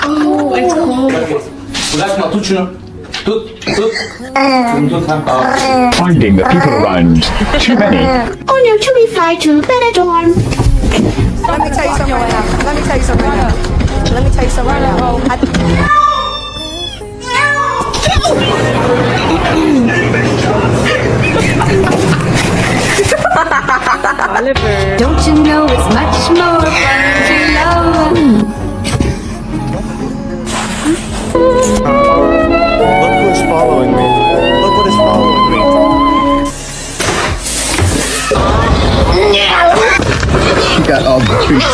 Oh, it's cold. Bırakma, tut şunu. Tut. Tut, ha. Finding the people around. Too many. Oh no, should we fly to Benidorm? Let me tell you something right now. Let me tell you something right now. Let me tell you something right now. Don't you know it's much more fun to love? Look who's following me. Look what is following me. She got all the treats.